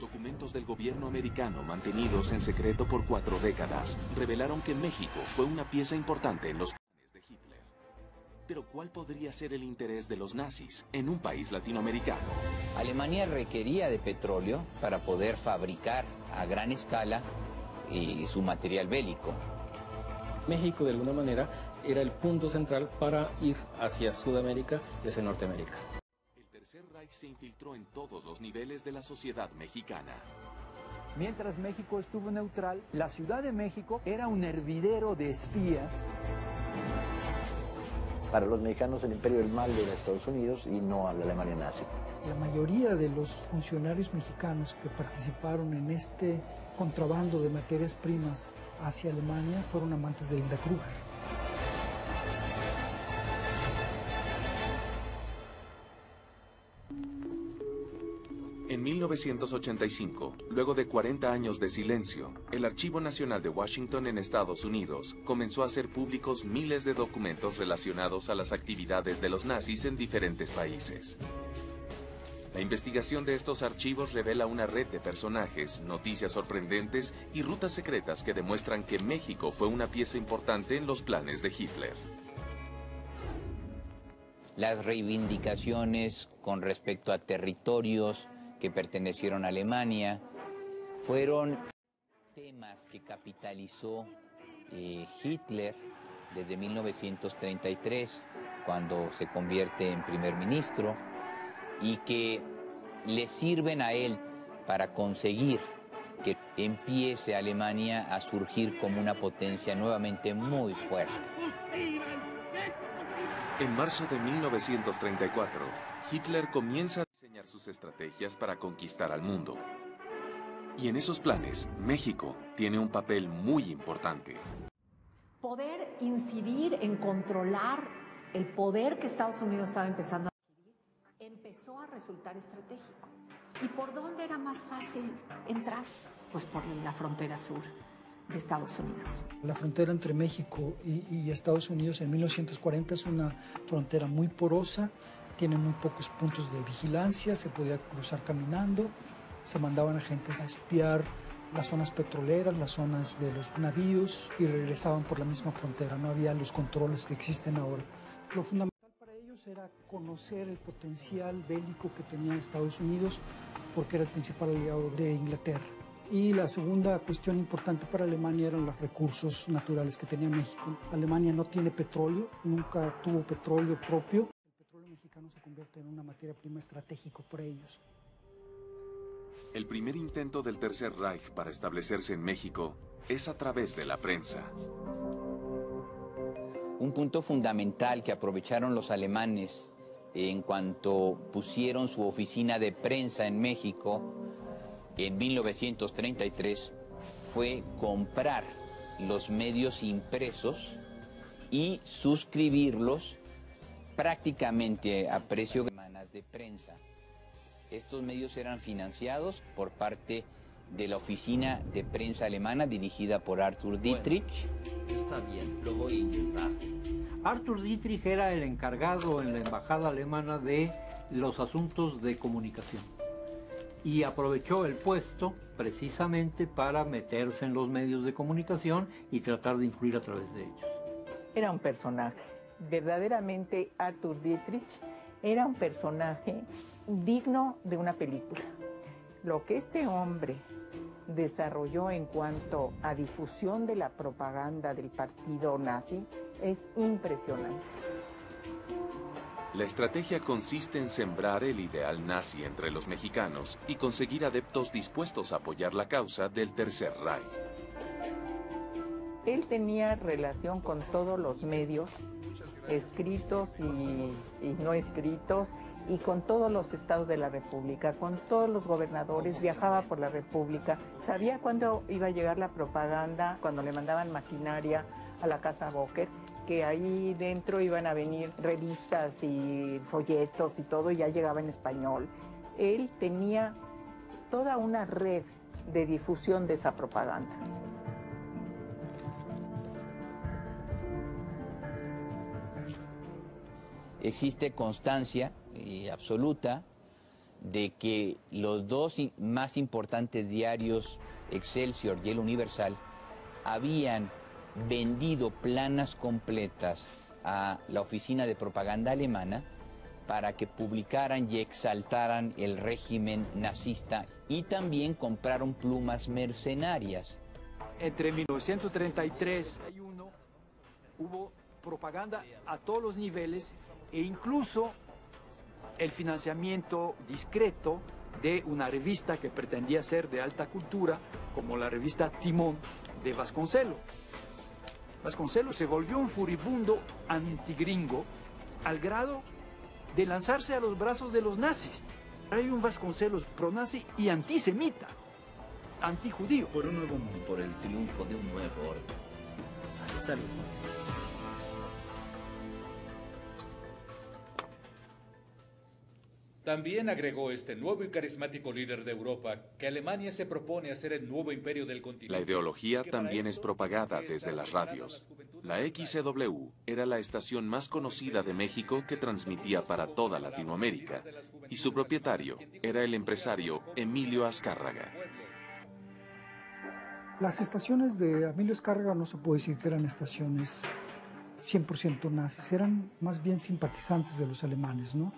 Documentos del gobierno americano mantenidos en secreto por 4 décadas revelaron que México fue una pieza importante en los planes de Hitler. Pero ¿cuál podría ser el interés de los nazis en un país latinoamericano? Alemania requería de petróleo para poder fabricar a gran escala su material bélico. México, de alguna manera, era el punto central para ir hacia Sudamérica y hacia Norteamérica. El Tercer Reich se infiltró en todos los niveles de la sociedad mexicana. Mientras México estuvo neutral, la Ciudad de México era un hervidero de espías. Para los mexicanos el imperio del mal era Estados Unidos y no a la Alemania nazi. La mayoría de los funcionarios mexicanos que participaron en este contrabando de materias primas hacia Alemania fueron amantes de Hilda Kruger. En 1985, luego de 40 años de silencio, el Archivo Nacional de Washington en Estados Unidos comenzó a hacer públicos miles de documentos relacionados a las actividades de los nazis en diferentes países. La investigación de estos archivos revela una red de personajes, noticias sorprendentes y rutas secretas que demuestran que México fue una pieza importante en los planes de Hitler. Las reivindicaciones con respecto a territorios que pertenecieron a Alemania fueron temas que capitalizó Hitler desde 1933, cuando se convierte en primer ministro, y que le sirven a él para conseguir que empiece Alemania a surgir como una potencia nuevamente muy fuerte. En marzo de 1934, Hitler comienza a diseñar sus estrategias para conquistar al mundo. Y en esos planes, México tiene un papel muy importante. Poder incidir en controlar el poder que Estados Unidos estaba empezando a adquirir empezó a resultar estratégico. ¿Y por dónde era más fácil entrar? Pues por la frontera sur de Estados Unidos. La frontera entre México y Estados Unidos en 1940 es una frontera muy porosa, tiene muy pocos puntos de vigilancia, se podía cruzar caminando, se mandaban agentes a espiar las zonas petroleras, las zonas de los navíos y regresaban por la misma frontera, no había los controles que existen ahora. Lo fundamental para ellos era conocer el potencial bélico que tenía Estados Unidos porque era el principal aliado de Inglaterra. Y la segunda cuestión importante para Alemania eran los recursos naturales que tenía México. Alemania no tiene petróleo, nunca tuvo petróleo propio. El petróleo mexicano se convierte en una materia prima estratégica para ellos. El primer intento del Tercer Reich para establecerse en México es a través de la prensa. Un punto fundamental que aprovecharon los alemanes en cuanto pusieron su oficina de prensa en México en 1933 fue comprar los medios impresos y suscribirlos prácticamente a precio de semanas de prensa. Estos medios eran financiados por parte de la oficina de prensa alemana dirigida por Arthur Dietrich. Bueno, está bien, lo voy a intentar. Arthur Dietrich era el encargado en la embajada alemana de los asuntos de comunicación y aprovechó el puesto precisamente para meterse en los medios de comunicación y tratar de influir a través de ellos. Era un personaje, verdaderamente Arthur Dietrich era un personaje digno de una película. Lo que este hombre desarrolló en cuanto a difusión de la propaganda del partido nazi es impresionante. La estrategia consiste en sembrar el ideal nazi entre los mexicanos y conseguir adeptos dispuestos a apoyar la causa del Tercer Reich. Él tenía relación con todos los medios, escritos y no escritos, y con todos los estados de la República, con todos los gobernadores, viajaba por la República, sabía cuándo iba a llegar la propaganda, cuando le mandaban maquinaria a la Casa Boker, que ahí dentro iban a venir revistas y folletos y todo, y ya llegaba en español. Él tenía toda una red de difusión de esa propaganda. Existe constancia absoluta de que los dos más importantes diarios, Excelsior y El Universal, habían vendido planas completas a la oficina de propaganda alemana para que publicaran y exaltaran el régimen nazista, y también compraron plumas mercenarias. Entre 1933 y 1941 hubo propaganda a todos los niveles e incluso el financiamiento discreto de una revista que pretendía ser de alta cultura, como la revista Timón de Vasconcelos. Vasconcelos se volvió un furibundo antigringo al grado de lanzarse a los brazos de los nazis. Hay un Vasconcelos pro-nazi y antisemita, antijudío. Por un nuevo mundo, por el triunfo de un nuevo orden. Salud. También agregó este nuevo y carismático líder de Europa que Alemania se propone hacer el nuevo imperio del continente. La ideología también es propagada desde las radios. La XCW era la estación más conocida de México que transmitía para toda Latinoamérica, y su propietario era el empresario Emilio Azcárraga. Las estaciones de Emilio Azcárraga no se puede decir que eran estaciones 100% nazis, eran más bien simpatizantes de los alemanes, ¿no?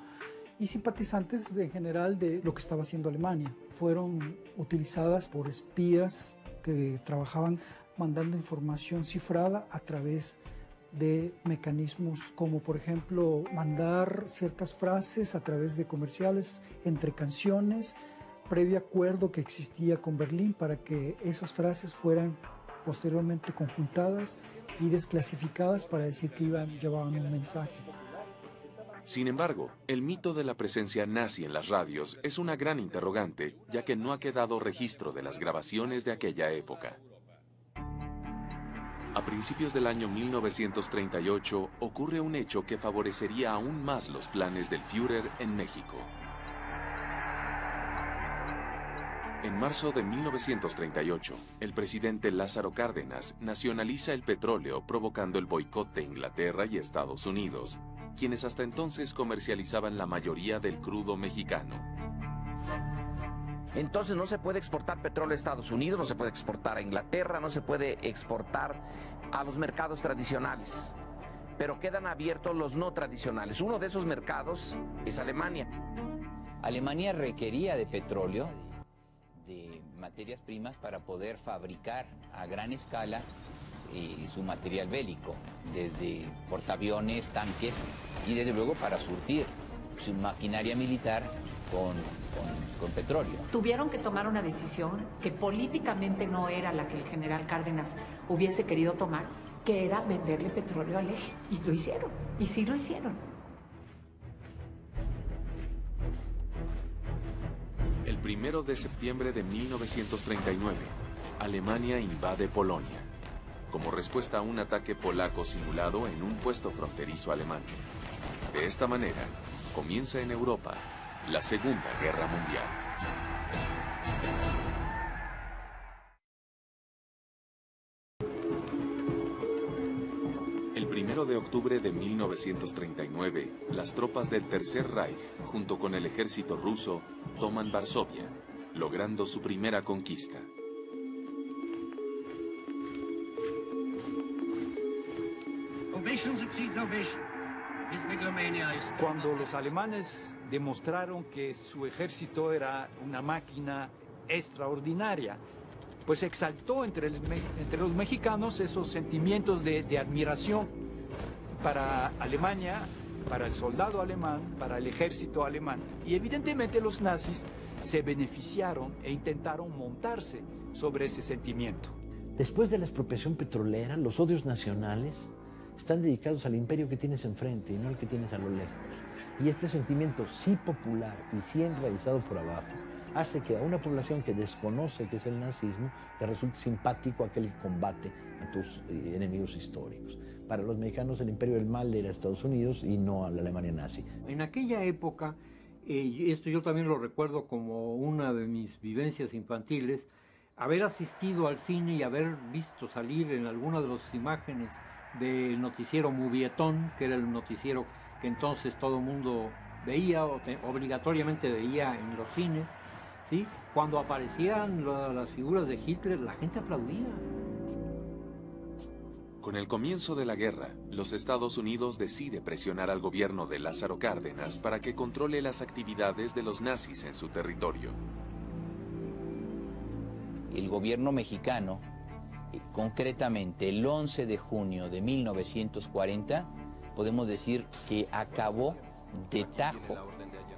Y simpatizantes en general de lo que estaba haciendo Alemania. Fueron utilizadas por espías que trabajaban mandando información cifrada a través de mecanismos como, por ejemplo, mandar ciertas frases a través de comerciales entre canciones, previo acuerdo que existía con Berlín para que esas frases fueran posteriormente conjuntadas y desclasificadas para decir que llevaban un mensaje. Sin embargo, el mito de la presencia nazi en las radios es una gran interrogante, ya que no ha quedado registro de las grabaciones de aquella época. A principios del año 1938 ocurre un hecho que favorecería aún más los planes del Führer en México. En marzo de 1938, el presidente Lázaro Cárdenas nacionaliza el petróleo, provocando el boicot de Inglaterra y Estados Unidos, quienes hasta entonces comercializaban la mayoría del crudo mexicano. Entonces no se puede exportar petróleo a Estados Unidos, no se puede exportar a Inglaterra, no se puede exportar a los mercados tradicionales, pero quedan abiertos los no tradicionales. Uno de esos mercados es Alemania. Alemania requería de petróleo, de materias primas para poder fabricar a gran escala su material bélico, desde portaaviones, tanques y desde luego para surtir su maquinaria militar con petróleo. Tuvieron que tomar una decisión que políticamente no era la que el general Cárdenas hubiese querido tomar, que era venderle petróleo al eje. Y lo hicieron, y sí lo hicieron. El 1 de septiembre de 1939, Alemania invade Polonia, como respuesta a un ataque polaco simulado en un puesto fronterizo alemán. De esta manera, comienza en Europa la Segunda Guerra Mundial. El 1 de octubre de 1939, las tropas del Tercer Reich, junto con el ejército ruso, toman Varsovia, logrando su primera conquista. Cuando los alemanes demostraron que su ejército era una máquina extraordinaria, pues exaltó entre los mexicanos esos sentimientos de admiración para Alemania, para el soldado alemán, para el ejército alemán. Y evidentemente los nazis se beneficiaron e intentaron montarse sobre ese sentimiento. Después de la expropiación petrolera, los odios nacionales están dedicados al imperio que tienes enfrente y no al que tienes a lo lejos. Y este sentimiento, sí popular y sí enraizado por abajo, hace que a una población que desconoce qué es el nazismo le resulte simpático aquel que combate a tus enemigos históricos. Para los mexicanos el imperio del mal era Estados Unidos y no a la Alemania nazi. En aquella época, esto yo también lo recuerdo como una de mis vivencias infantiles, haber asistido al cine y haber visto salir en algunas de las imágenes del noticiero Movietón, que era el noticiero que entonces todo el mundo veía obligatoriamente veía en los cines, ¿sí? Cuando aparecían las figuras de Hitler, la gente aplaudía. Con el comienzo de la guerra, los Estados Unidos decide presionar al gobierno de Lázaro Cárdenas para que controle las actividades de los nazis en su territorio. El gobierno mexicano, concretamente el 11 de junio de 1940, podemos decir que acabó de tajo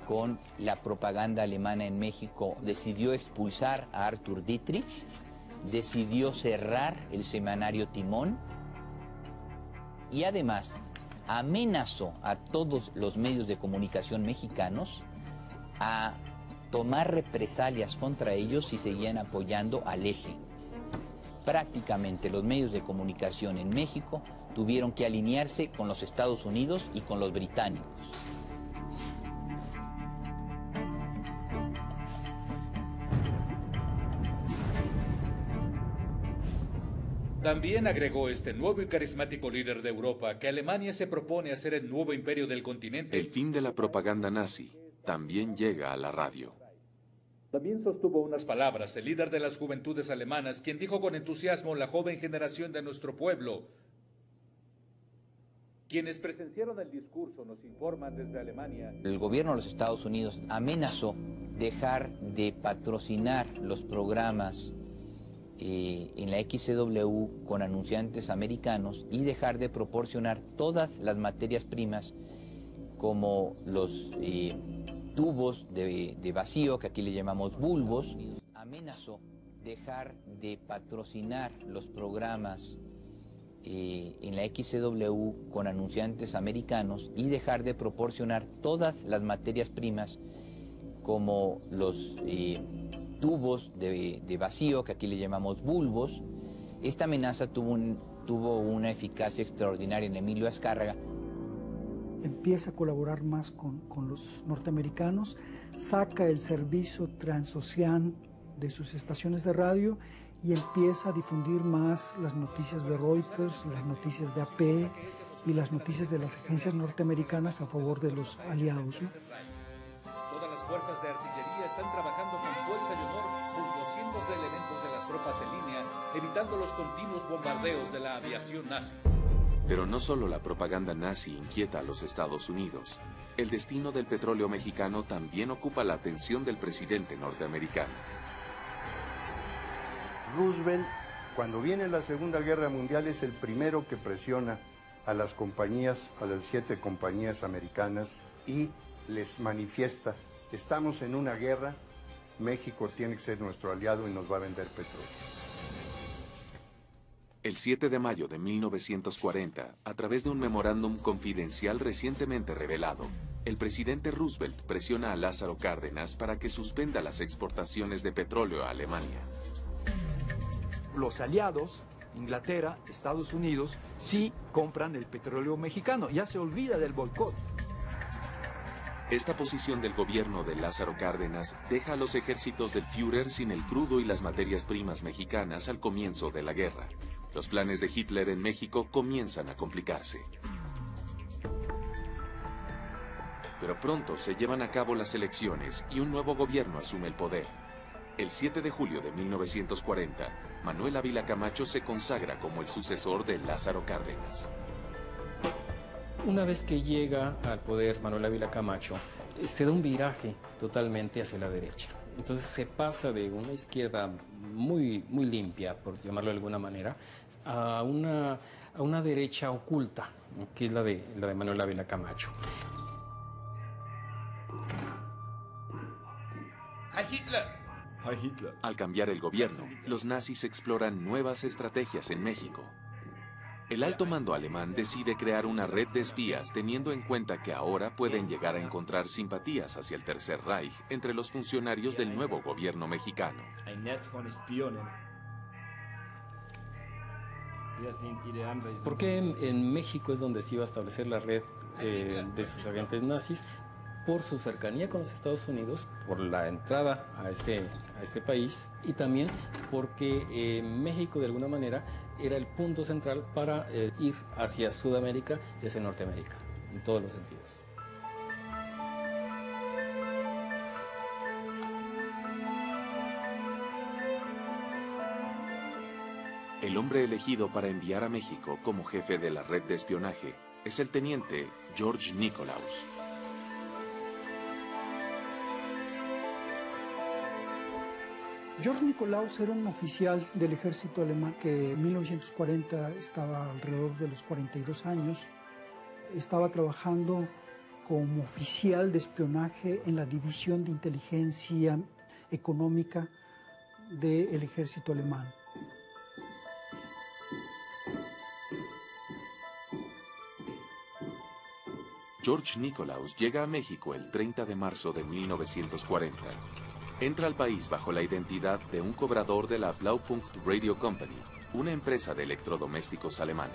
con la propaganda alemana en México. Decidió expulsar a Arthur Dietrich, decidió cerrar el semanario Timón y además amenazó a todos los medios de comunicación mexicanos a tomar represalias contra ellos si seguían apoyando al Eje. Prácticamente los medios de comunicación en México tuvieron que alinearse con los Estados Unidos y con los británicos. También agregó este nuevo y carismático líder de Europa que Alemania se propone hacer el nuevo imperio del continente. El fin de la propaganda nazi también llega a la radio. También sostuvo unas palabras el líder de las juventudes alemanas, quien dijo con entusiasmo: la joven generación de nuestro pueblo. Quienes presenciaron el discurso nos informan desde Alemania. El gobierno de los Estados Unidos amenazó dejar de patrocinar los programas en la XCW con anunciantes americanos y dejar de proporcionar todas las materias primas como los tubos de vacío, que aquí le llamamos bulbos. Amenazó dejar de patrocinar los programas en la XCW con anunciantes americanos y dejar de proporcionar todas las materias primas como los tubos de vacío, que aquí le llamamos bulbos. Esta amenaza tuvo una eficacia extraordinaria en Emilio Azcárraga. Empieza a colaborar más con los norteamericanos, saca el servicio transocean de sus estaciones de radio y empieza a difundir más las noticias de Reuters, las noticias de AP y las noticias de las agencias norteamericanas a favor de los aliados, ¿no? Todas las fuerzas de artillería están trabajando con fuerza y honor junto a cientos de elementos de las tropas en línea, evitando los continuos bombardeos de la aviación nazi. Pero no solo la propaganda nazi inquieta a los Estados Unidos. El destino del petróleo mexicano también ocupa la atención del presidente norteamericano. Roosevelt, cuando viene la Segunda Guerra Mundial, es el primero que presiona a las compañías, a las 7 compañías americanas, y les manifiesta: estamos en una guerra, México tiene que ser nuestro aliado y nos va a vender petróleo. El 7 de mayo de 1940, a través de un memorándum confidencial recientemente revelado, el presidente Roosevelt presiona a Lázaro Cárdenas para que suspenda las exportaciones de petróleo a Alemania. Los aliados, Inglaterra, Estados Unidos, sí compran el petróleo mexicano, ya se olvida del boicot. Esta posición del gobierno de Lázaro Cárdenas deja a los ejércitos del Führer sin el crudo y las materias primas mexicanas al comienzo de la guerra. Los planes de Hitler en México comienzan a complicarse. Pero pronto se llevan a cabo las elecciones y un nuevo gobierno asume el poder. El 7 de julio de 1940, Manuel Ávila Camacho se consagra como el sucesor de Lázaro Cárdenas. Una vez que llega al poder Manuel Ávila Camacho, se da un viraje totalmente hacia la derecha. Entonces se pasa de una izquierda muy limpia, por llamarlo de alguna manera, a una derecha oculta, que es la de Manuel Ávila Camacho. ¡Heil Hitler! ¡Heil Hitler! Al cambiar el gobierno, los nazis exploran nuevas estrategias en México. El alto mando alemán decide crear una red de espías teniendo en cuenta que ahora pueden llegar a encontrar simpatías hacia el Tercer Reich entre los funcionarios del nuevo gobierno mexicano. Porque en México es donde se iba a establecer la red de sus agentes nazis, por su cercanía con los Estados Unidos, por la entrada a este país, y también porque México de alguna manera era el punto central para ir hacia Sudamérica y hacia Norteamérica, en todos los sentidos. El hombre elegido para enviar a México como jefe de la red de espionaje es el teniente George Nikolaus. George Nikolaus era un oficial del ejército alemán que en 1940 estaba alrededor de los 42 años. Estaba trabajando como oficial de espionaje en la división de inteligencia económica del ejército alemán. George Nikolaus llega a México el 30 de marzo de 1940. Entra al país bajo la identidad de un cobrador de la Blaupunkt Radio Company, una empresa de electrodomésticos alemana.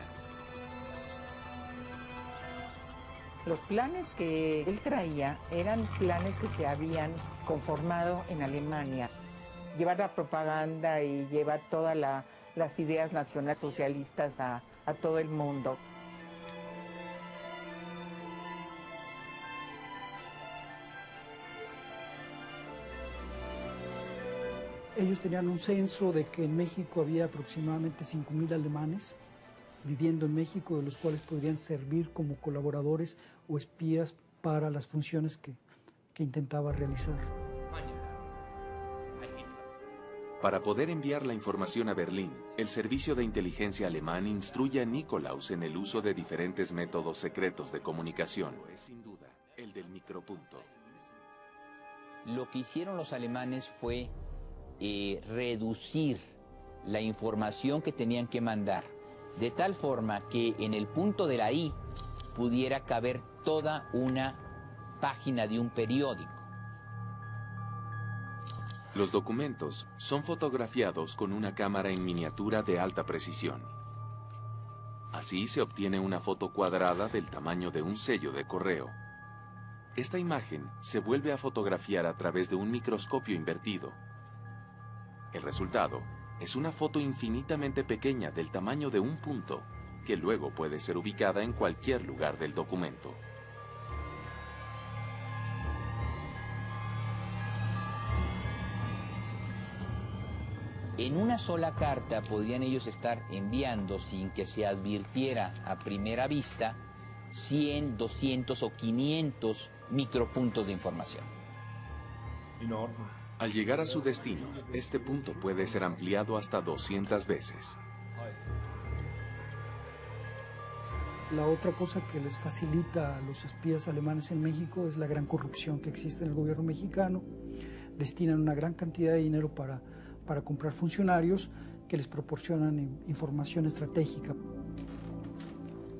Los planes que él traía eran planes que se habían conformado en Alemania. Llevar la propaganda y llevar todas las ideas nacionalsocialistas a todo el mundo. Ellos tenían un censo de que en México había aproximadamente 5,000 alemanes viviendo en México, de los cuales podrían servir como colaboradores o espías para las funciones que intentaba realizar. Para poder enviar la información a Berlín, el servicio de inteligencia alemán instruye a Nikolaus en el uso de diferentes métodos secretos de comunicación. Es sin duda el del micropunto. Lo que hicieron los alemanes fue reducir la información que tenían que mandar, de tal forma que en el punto de la I pudiera caber toda una página de un periódico. Los documentos son fotografiados con una cámara en miniatura de alta precisión. Así se obtiene una foto cuadrada del tamaño de un sello de correo. Esta imagen se vuelve a fotografiar a través de un microscopio invertido. El resultado es una foto infinitamente pequeña del tamaño de un punto, que luego puede ser ubicada en cualquier lugar del documento. En una sola carta podían ellos estar enviando, sin que se advirtiera a primera vista, 100, 200 o 500 micropuntos de información. Al llegar a su destino, este punto puede ser ampliado hasta 200 veces. La otra cosa que les facilita a los espías alemanes en México es la gran corrupción que existe en el gobierno mexicano. Destinan una gran cantidad de dinero para comprar funcionarios que les proporcionan información estratégica.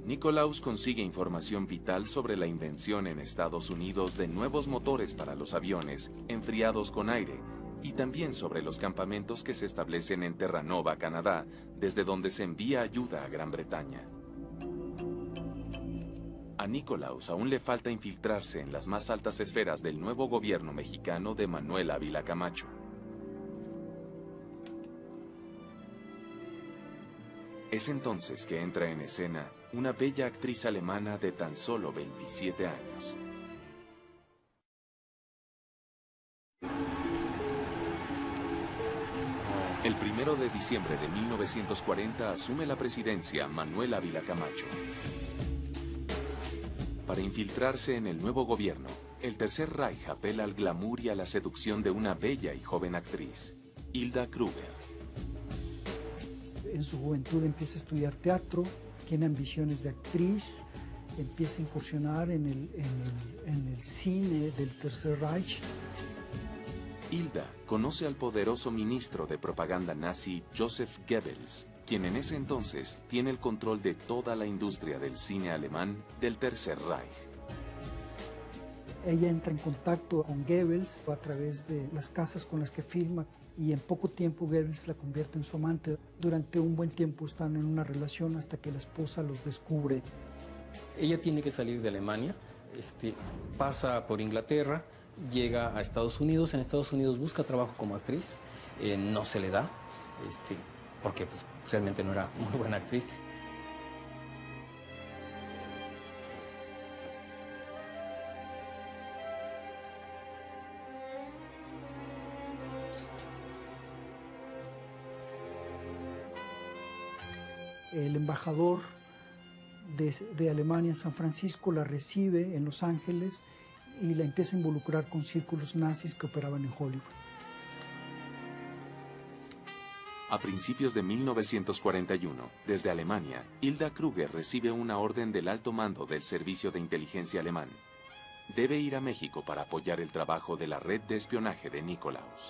Nikolaus consigue información vital sobre la invención en Estados Unidos de nuevos motores para los aviones enfriados con aire y también sobre los campamentos que se establecen en Terranova, Canadá, desde donde se envía ayuda a Gran Bretaña. A Nikolaus aún le falta infiltrarse en las más altas esferas del nuevo gobierno mexicano de Manuel Ávila Camacho. Es entonces que entra en escena una bella actriz alemana de tan solo 27 años. El 1 de diciembre de 1940 asume la presidencia Manuel Ávila Camacho. Para infiltrarse en el nuevo gobierno, el Tercer Reich apela al glamour y a la seducción de una bella y joven actriz, Hilda Kruger. En su juventud empieza a estudiar teatro, tiene ambiciones de actriz, empieza a incursionar en el cine del Tercer Reich. Hilda conoce al poderoso ministro de propaganda nazi Joseph Goebbels, quien en ese entonces tiene el control de toda la industria del cine alemán del Tercer Reich. Ella entra en contacto con Goebbels a través de las casas con las que filma y en poco tiempo Goebbels la convierte en su amante. Durante un buen tiempo están en una relación hasta que la esposa los descubre. Ella tiene que salir de Alemania, pasa por Inglaterra, llega a Estados Unidos. En Estados Unidos busca trabajo como actriz, no se le da, porque pues, realmente no era muy buena actriz. El embajador de Alemania en San Francisco la recibe en Los Ángeles y la empieza a involucrar con círculos nazis que operaban en Hollywood. A principios de 1941, desde Alemania, Hilda Kruger recibe una orden del alto mando del Servicio de Inteligencia alemán. Debe ir a México para apoyar el trabajo de la red de espionaje de Nikolaus.